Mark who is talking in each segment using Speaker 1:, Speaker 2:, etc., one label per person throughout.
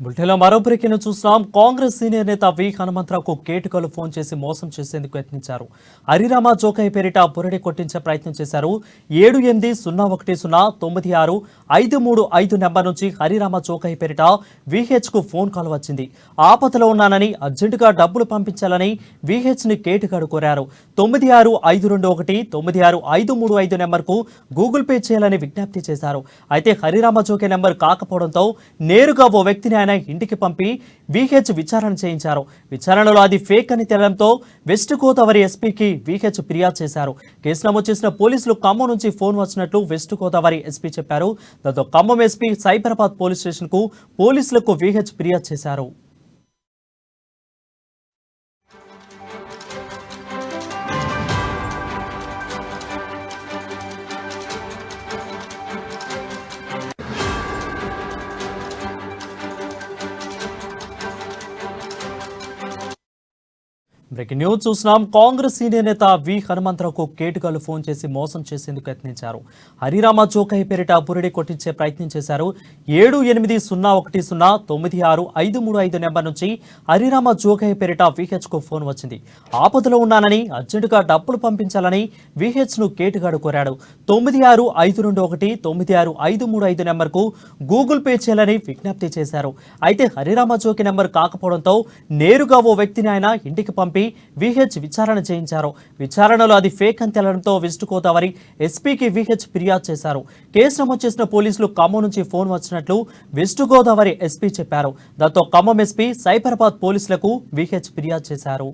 Speaker 1: బుల్టెలో మరో బ్రేకింగ్ చూస్తున్నాం. కాంగ్రెస్ సీనియర్ నేత వి హనుమంతరావుకు కేటుకలు ఫోన్ చేసి మోసం చేసేందుకు యత్నించారు. హరిరామ జోకయ్య పేరిట బురడి కొట్టించే ప్రయత్నం చేశారు. 7801096535 నెంబర్ నుంచి హరిరామ జోకయ్య పేరిట విహెచ్ కు ఫోన్ కాల్ వచ్చింది. ఆపదలో ఉన్నానని అర్జెంటుగా డబ్బులు పంపించాలని విహెచ్ ని కేటుగాడు కోరారు. 9652196535 నెంబర్ కు గూగుల్ పే చేయాలని విజ్ఞప్తి చేశారు. అయితే హరిరామ జోకయ్య నెంబర్ కాకపోవడంతో నేరుగా ఓ వ్యక్తిని ఇంటికి పంపి విహెచ్ విచారణ చేయించారు. విచారణలో అది ఫేక్ అని తేలడంతో వెస్ట్ గోదావరి ఎస్పీకి విహెచ్ ఫిర్యాదు చేశారు. కేసు నమోదు చేసిన పోలీసులు ఖమ్మం నుంచి ఫోన్ వచ్చినట్లు వెస్ట్ గోదావరి ఎస్పీ చెప్పారు. దాంతో Khammam SP Cyberabad police station కు పోలీసులకు విహెచ్ ఫిర్యాదు చేశారు. బ్రేకింగ్ న్యూస్ చూస్తున్నాం. కాంగ్రెస్ సీనియర్ నేత వి హనుమంతరావుకు కేటుగాళ్లు ఫోన్ చేసి మోసం చేసేందుకు యత్నించారు. హరిరామ జోకయ్య పేరిట బురడి కొట్టించే ప్రయత్నం చేశారు. 7801096535 నెంబర్ నుంచి హరిరామ జోకయ్య పేరిట విహెచ్ కు ఫోన్ వచ్చింది. ఆపదలో ఉన్నానని అర్జెంటుగా డబ్బులు పంపించాలని విహెచ్ ను కేటుగాడు కోరాడు. 9652196535 నెంబర్ కు గూగుల్ పే చేయాలని విజ్ఞప్తి చేశారు. అయితే హరిరామ జోకయ్య నెంబర్ కాకపోవడంతో నేరుగా ఓ వ్యక్తిని ఆయన ఇంటికి పంపి విహెచ్ విచారణ చేయించారు. విచారణలో అది ఫేక్ అని తేలడంతో వెస్ట్ గోదావరి ఎస్పీకి విహెచ్ ఫిర్యాదు చేశారు. కేసు నమోదు చేసిన పోలీసులు ఖమ్మం నుంచి ఫోన్ వచ్చినట్లు వెస్ట్ గోదావరి ఎస్పీ చెప్పారు. దాంతో ఖమ్మం ఎస్పీ సైబరాబాద్ పోలీసులకు విహెచ్ ఫిర్యాదు చేశారు.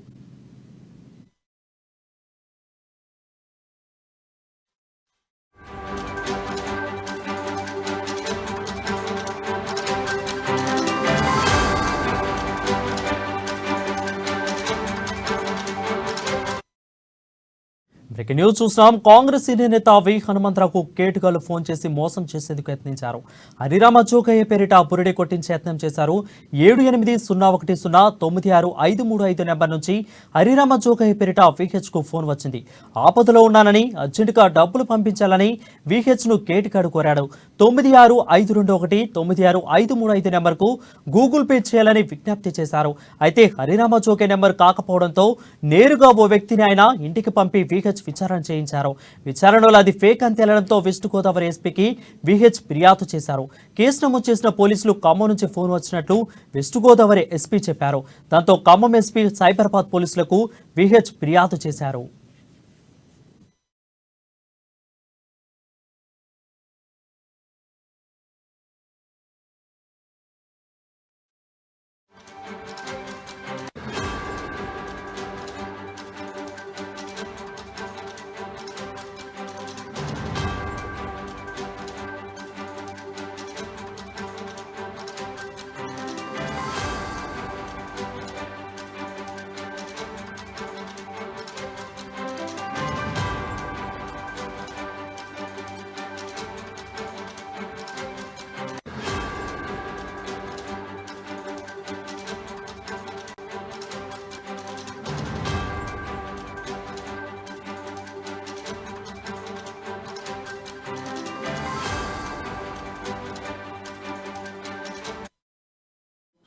Speaker 1: బ్రేకింగ్ న్యూస్ చూస్తున్నాం. కాంగ్రెస్ సీనియర్ నేత వి హనుమంతరావుకు కేటుగాళ్లు ఫోన్ చేసి మోసం చేసేందుకు యత్నించారు. హరిరామ జోకయ్య పేరిట బురడి కొట్టించే యత్నం చేశారు. 7801196535 నెంబర్ నుంచి హరిరామ జోకయ్య పేరిట విహెచ్ కు ఫోన్ వచ్చింది. ఆపదలో ఉన్నానని అర్జెంటుగా డబ్బులు పంపించాలని విహెచ్ ను కేటుగాడు కోరాడు. 9652196535 నెంబర్ కు గూగుల్ పే చేయాలని విజ్ఞప్తి చేశారు. అయితే హరిరామ జోకయ్య నెంబర్ కాకపోవడంతో నేరుగా ఓ వ్యక్తిని ఆయన ఇంటికి పంపి విహెచ్ విచారణ చేయించారు. విచారణలో అది ఫేక్ అని తేలడంతో వెస్ట్ గోదావరి ఎస్పీకి విహెచ్ ఫిర్యాదు చేశారు. కేసు నమోదు చేసిన పోలీసులు ఖమ్మం నుంచి ఫోన్ వచ్చినట్లు వెస్ట్ గోదావరి ఎస్పీ చెప్పారు. దాంతో ఖమ్మం ఎస్పీ సైబరాబాద్ పోలీసులకు విహెచ్ ఫిర్యాదు చేశారు.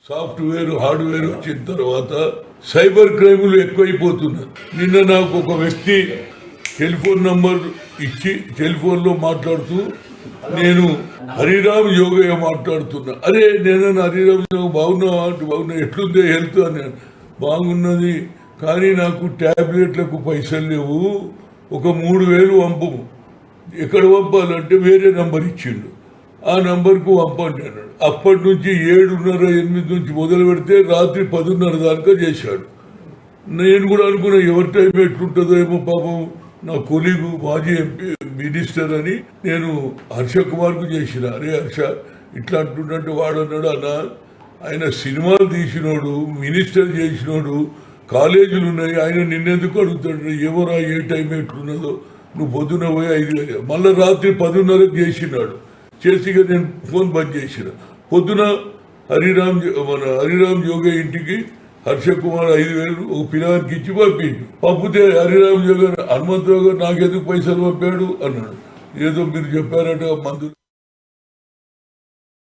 Speaker 2: సాఫ్ట్వేర్ హార్డ్వేర్ వచ్చిన తర్వాత సైబర్ క్రైములు ఎక్కువైపోతున్నారు. నిన్న నాకు ఒక వ్యక్తి టెలిఫోన్ నంబర్ ఇచ్చి టెలిఫోన్లో మాట్లాడుతూ నేను హరిరామ్ యోగయ్య మాట్లాడుతున్నా. అరే నేను హరిరామ్ యోగ బాగున్నావా అంటే బాగున్నా, ఎట్లుందే హెల్త్ అని. బాగున్నది, కానీ నాకు ట్యాబ్లెట్లకు పైసలు లేవు, ఒక 3000 పంపము. ఎక్కడ పంపాలంటే వేరే నంబర్ ఇచ్చిండు, ఆ నంబర్కు పంపండి అన్నాడు. అప్పటి నుంచి 7:30-8 నుంచి మొదలు పెడితే రాత్రి 10:30 దాకా చేశాడు. నేను కూడా అనుకున్నా ఎవరి టైం ఎట్లుంటుందో ఏమో, పాపం నా కొలీగు మాజీ ఎంపీ మినిస్టర్ అని నేను హర్ష కుమార్కు చేసిన. అరే హర్ష ఇట్లా అంటుంటే వాడు అన్నాడు, అన్న ఆయన సినిమాలు తీసినోడు, మినిస్టర్ చేసినోడు, కాలేజీలు ఉన్నాయి, ఆయన నిన్నెందుకు అడుగుతాడు, ఎవరా ఏ టైం ఎట్లున్నదో, నువ్వు పొద్దున పోయి 5 మళ్ళీ రాత్రి 10:30 చేసినాడు. చేసిగా నేను ఫోన్ బంద్ చేసిన. పొద్దున హరిరామ్ యోగ ఇంటికి హర్ష కుమార్ 5,000 ఒక పిల్లగానికి ఇచ్చి పంపిండు. పంపితే హరిరామ్ యోగ హనుమంతరావు గారు నాకెందుకు పైసలు పంపాడు అన్నాడు. ఏదో మీరు చెప్పారట మందులు